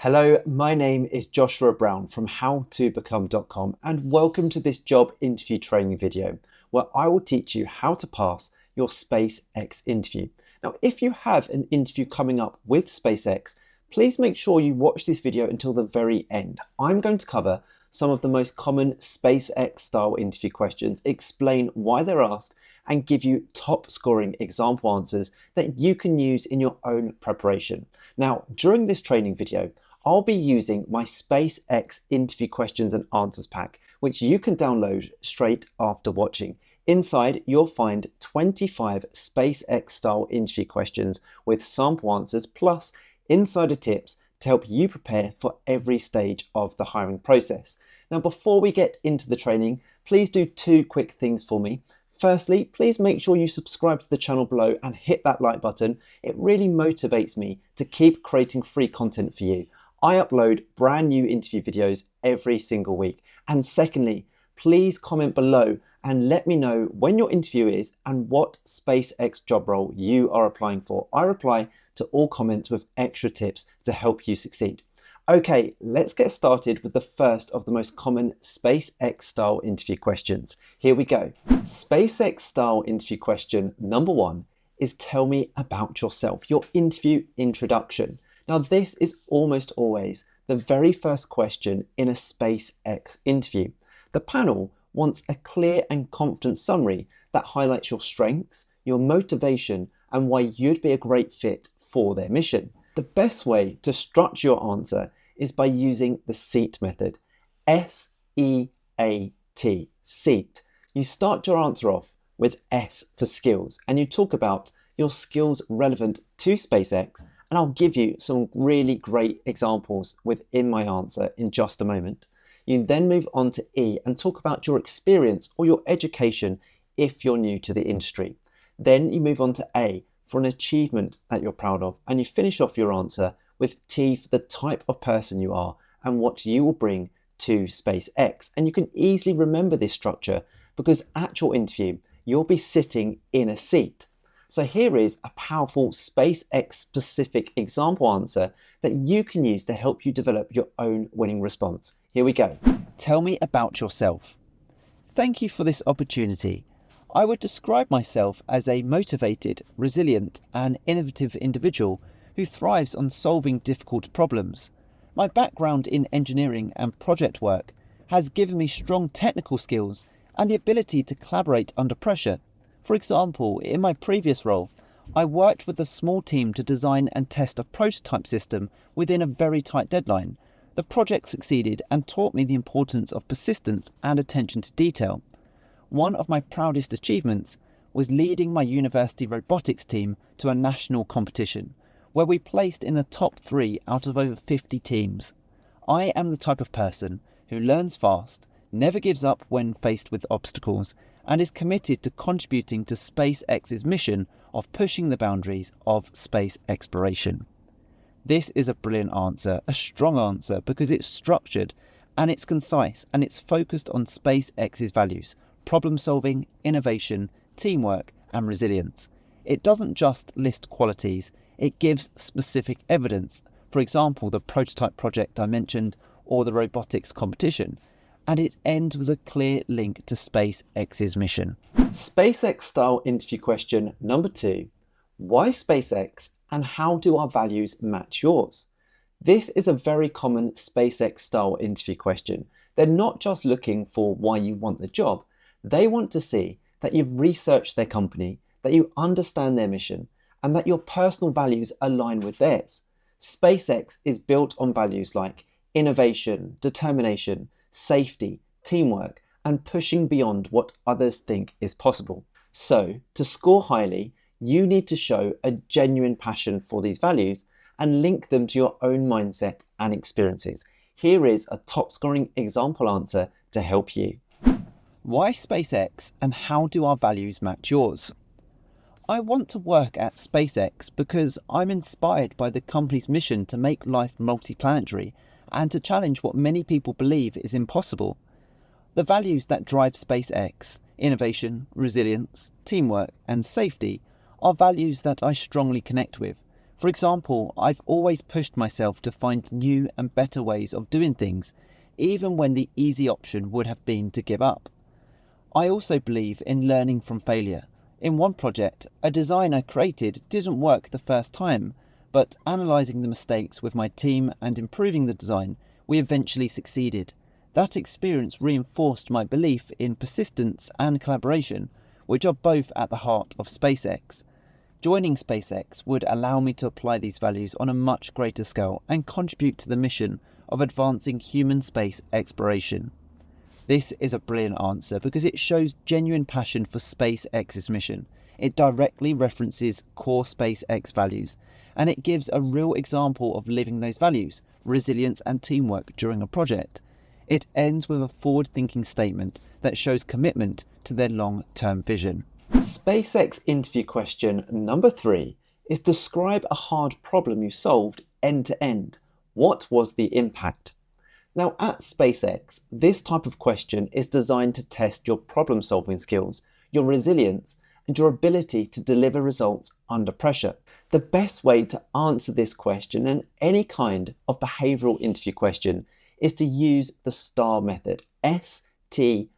Hello, my name is Joshua Brown from howtobecome.com and welcome to this job interview training video where I will teach you how to pass your SpaceX interview. Now, if you have an interview coming up with SpaceX, please make sure you watch this video until the very end. I'm going to cover some of the most common SpaceX style interview questions, explain why they're asked, and give you top scoring example answers that you can use in your own preparation. Now, during this training video, I'll be using my SpaceX interview questions and answers pack, which you can download straight after watching. Inside, you'll find 25 SpaceX style interview questions with sample answers plus insider tips to help you prepare for every stage of the hiring process. Now, before we get into the training, please do two quick things for me. Firstly, please make sure you subscribe to the channel below and hit that like button. It really motivates me to keep creating free content for you. I upload brand new interview videos every single week. And secondly, please comment below and let me know when your interview is and what SpaceX job role you are applying for. I reply to all comments with extra tips to help you succeed. Okay, let's get started with the first of the most common SpaceX style interview questions. Here we go. SpaceX style interview question number 1 is tell me about yourself, your interview introduction. Now, this is almost always the very first question in a SpaceX interview. The panel wants a clear and confident summary that highlights your strengths, your motivation, and why you'd be a great fit for their mission. The best way to structure your answer is by using the SEAT method. S-E-A-T, SEAT. You start your answer off with S for skills, and you talk about your skills relevant to SpaceX, and I'll give you some really great examples within my answer in just a moment. You then move on to E and talk about your experience or your education if you're new to the industry. Then you move on to A for an achievement that you're proud of, and you finish off your answer with T for the type of person you are and what you will bring to SpaceX. And you can easily remember this structure because at your interview, you'll be sitting in a seat. So here is a powerful SpaceX specific example answer that you can use to help you develop your own winning response. Here we go. Tell me about yourself. Thank you for this opportunity. I would describe myself as a motivated, resilient, and innovative individual who thrives on solving difficult problems. My background in engineering and project work has given me strong technical skills and the ability to collaborate under pressure. For example, in my previous role, I worked with a small team to design and test a prototype system within a very tight deadline. The project succeeded and taught me the importance of persistence and attention to detail. One of my proudest achievements was leading my university robotics team to a national competition, where we placed in the top 3 out of over 50 teams. I am the type of person who learns fast, never gives up when faced with obstacles, and is committed to contributing to SpaceX's mission of pushing the boundaries of space exploration. This is a brilliant answer, a strong answer, because it's structured and it's concise and it's focused on SpaceX's values: problem solving, innovation, teamwork, and resilience. It doesn't just list qualities, it gives specific evidence. For example, the prototype project I mentioned or the robotics competition. And it ends with a clear link to SpaceX's mission. SpaceX style interview question number 2. Why SpaceX and how do our values match yours? This is a very common SpaceX style interview question. They're not just looking for why you want the job. They want to see that you've researched their company, that you understand their mission, and that your personal values align with theirs. SpaceX is built on values like innovation, determination, safety, teamwork, and pushing beyond what others think is possible. So, to score highly, you need to show a genuine passion for these values and link them to your own mindset and experiences. Here is a top scoring example answer to help you. Why SpaceX and how do our values match yours? I want to work at SpaceX because I'm inspired by the company's mission to make life multiplanetary and to challenge what many people believe is impossible. The values that drive SpaceX, innovation, resilience, teamwork, and safety, are values that I strongly connect with. For example, I've always pushed myself to find new and better ways of doing things, even when the easy option would have been to give up. I also believe in learning from failure. In one project, a design I created didn't work the first time, but analysing the mistakes with my team and improving the design, we eventually succeeded. That experience reinforced my belief in persistence and collaboration, which are both at the heart of SpaceX. Joining SpaceX would allow me to apply these values on a much greater scale and contribute to the mission of advancing human space exploration. This is a brilliant answer because it shows genuine passion for SpaceX's mission. It directly references core SpaceX values, and it gives a real example of living those values, resilience and teamwork during a project. It ends with a forward-thinking statement that shows commitment to their long-term vision. SpaceX interview question number 3 is describe a hard problem you solved end to end. What was the impact? Now at SpaceX, this type of question is designed to test your problem-solving skills, your resilience, and your ability to deliver results under pressure. The best way to answer this question and any kind of behavioural interview question is to use the STAR method, STARR.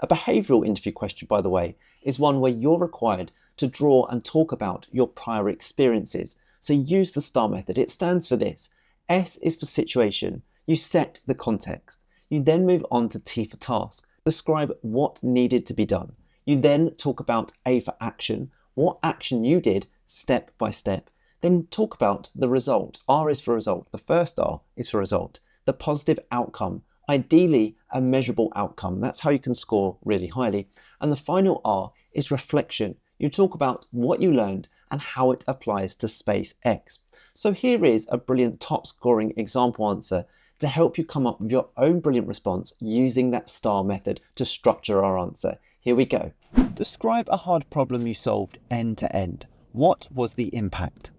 A behavioural interview question, by the way, is one where you're required to draw and talk about your prior experiences. So use the STAR method. It stands for this. S is for situation. You set the context. You then move on to T for task. Describe what needed to be done. You then talk about A for action. What action you did step by step. Then talk about the result. R is for result. The first R is for result. The positive outcome. Ideally, a measurable outcome. That's how you can score really highly. And the final R is reflection. You talk about what you learned and how it applies to SpaceX. So here is a brilliant top scoring example answer to help you come up with your own brilliant response using that STAR method to structure our answer. Here we go. Describe a hard problem you solved end to end. What was the impact?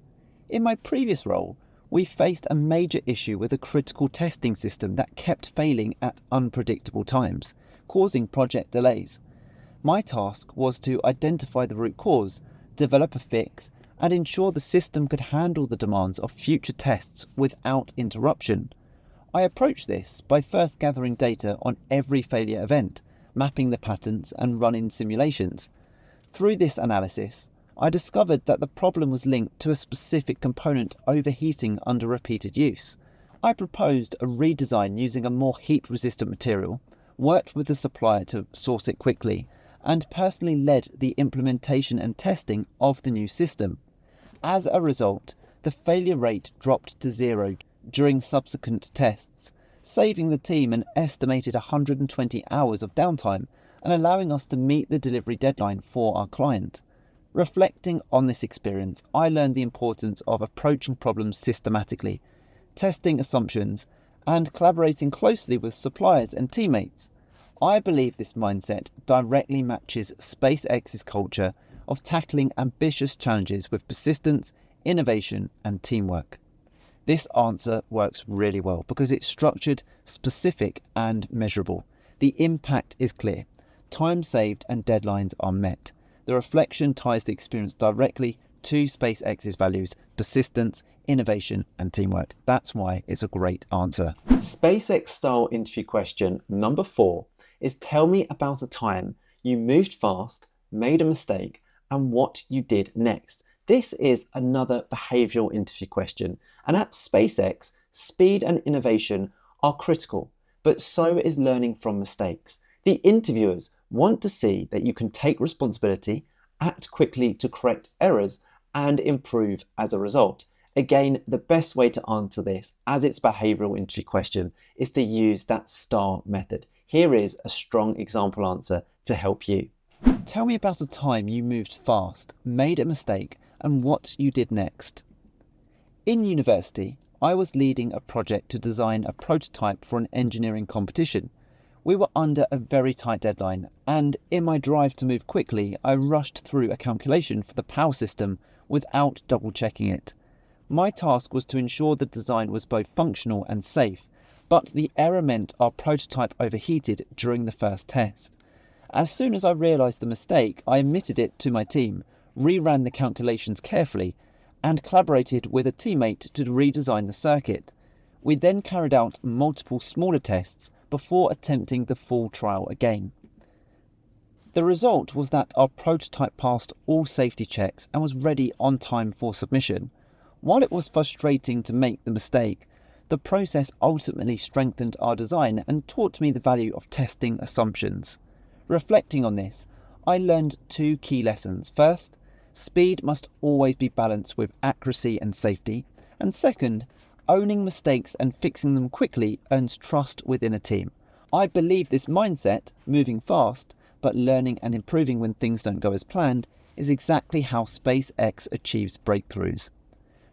In my previous role, we faced a major issue with a critical testing system that kept failing at unpredictable times, causing project delays. My task was to identify the root cause, develop a fix, and ensure the system could handle the demands of future tests without interruption. I approached this by first gathering data on every failure event, mapping the patterns and running simulations. Through this analysis, I discovered that the problem was linked to a specific component overheating under repeated use. I proposed a redesign using a more heat-resistant material, worked with the supplier to source it quickly, and personally led the implementation and testing of the new system. As a result, the failure rate dropped to 0 during subsequent tests, saving the team an estimated 120 hours of downtime and allowing us to meet the delivery deadline for our client. Reflecting on this experience, I learned the importance of approaching problems systematically, testing assumptions, and collaborating closely with suppliers and teammates. I believe this mindset directly matches SpaceX's culture of tackling ambitious challenges with persistence, innovation, and teamwork. This answer works really well because it's structured, specific, and measurable. The impact is clear. Time saved and deadlines are met. The reflection ties the experience directly to SpaceX's values, persistence, innovation, and teamwork. That's why it's a great answer. SpaceX style interview question number 4 is tell me about a time you moved fast, made a mistake, and what you did next. This is another behavioral interview question. And at SpaceX, speed and innovation are critical, but so is learning from mistakes. The interviewers want to see that you can take responsibility, act quickly to correct errors, and improve as a result. Again, the best way to answer this, as it's a behavioural interview question, is to use that STAR method. Here is a strong example answer to help you. Tell me about a time you moved fast, made a mistake, and what you did next. In university, I was leading a project to design a prototype for an engineering competition. We were under a very tight deadline, and in my drive to move quickly, I rushed through a calculation for the power system without double-checking it. My task was to ensure the design was both functional and safe, but the error meant our prototype overheated during the first test. As soon as I realised the mistake, I admitted it to my team, reran the calculations carefully, and collaborated with a teammate to redesign the circuit. We then carried out multiple smaller tests before attempting the full trial again. The result was that our prototype passed all safety checks and was ready on time for submission. While it was frustrating to make the mistake, the process ultimately strengthened our design and taught me the value of testing assumptions. Reflecting on this, I learned two key lessons. First, speed must always be balanced with accuracy and safety. And second, owning mistakes and fixing them quickly earns trust within a team. I believe this mindset, moving fast, but learning and improving when things don't go as planned, is exactly how SpaceX achieves breakthroughs.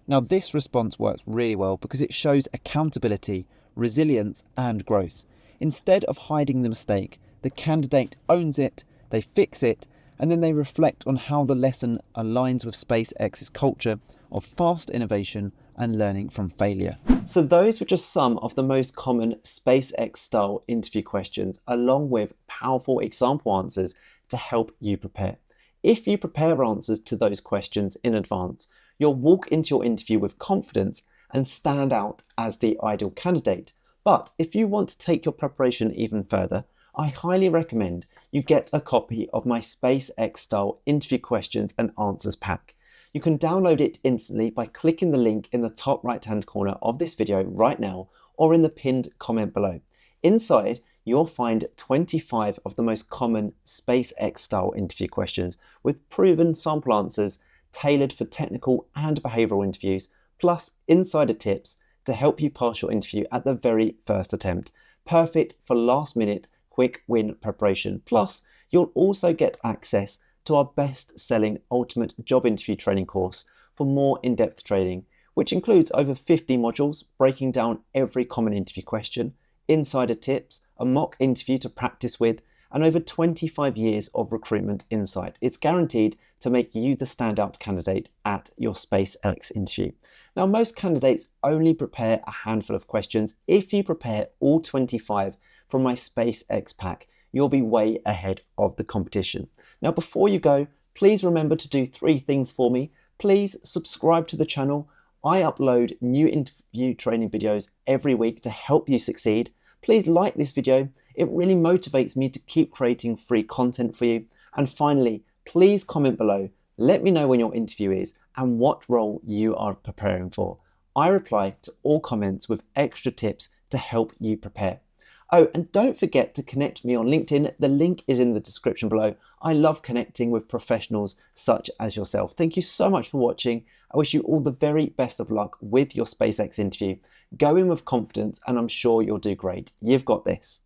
Now, this response works really well because it shows accountability, resilience, and growth. Instead of hiding the mistake, the candidate owns it, they fix it, and then they reflect on how the lesson aligns with SpaceX's culture of fast innovation and learning from failure. So those were just some of the most common SpaceX-style interview questions, along with powerful example answers to help you prepare. If you prepare answers to those questions in advance, you'll walk into your interview with confidence and stand out as the ideal candidate. But if you want to take your preparation even further, I highly recommend you get a copy of my SpaceX-style interview questions and answers pack. You can download it instantly by clicking the link in the top right-hand corner of this video right now or in the pinned comment below. Inside, you'll find 25 of the most common SpaceX-style interview questions with proven sample answers tailored for technical and behavioural interviews, plus insider tips to help you pass your interview at the very first attempt. Perfect for last-minute, quick win preparation. Plus, you'll also get access to our best-selling Ultimate Job Interview Training course for more in-depth training, which includes over 50 modules breaking down every common interview question, insider tips, a mock interview to practice with, and over 25 years of recruitment insight. It's guaranteed to make you the standout candidate at your SpaceX interview. Now, most candidates only prepare a handful of questions. If you prepare all 25 from my SpaceX pack, you'll be way ahead of the competition. Now, before you go, please remember to do 3 things for me. Please subscribe to the channel. I upload new interview training videos every week to help you succeed. Please like this video. It really motivates me to keep creating free content for you. And finally, please comment below. Let me know when your interview is and what role you are preparing for. I reply to all comments with extra tips to help you prepare. Oh, and don't forget to connect me on LinkedIn. The link is in the description below. I love connecting with professionals such as yourself. Thank you so much for watching. I wish you all the very best of luck with your SpaceX interview. Go in with confidence and I'm sure you'll do great. You've got this.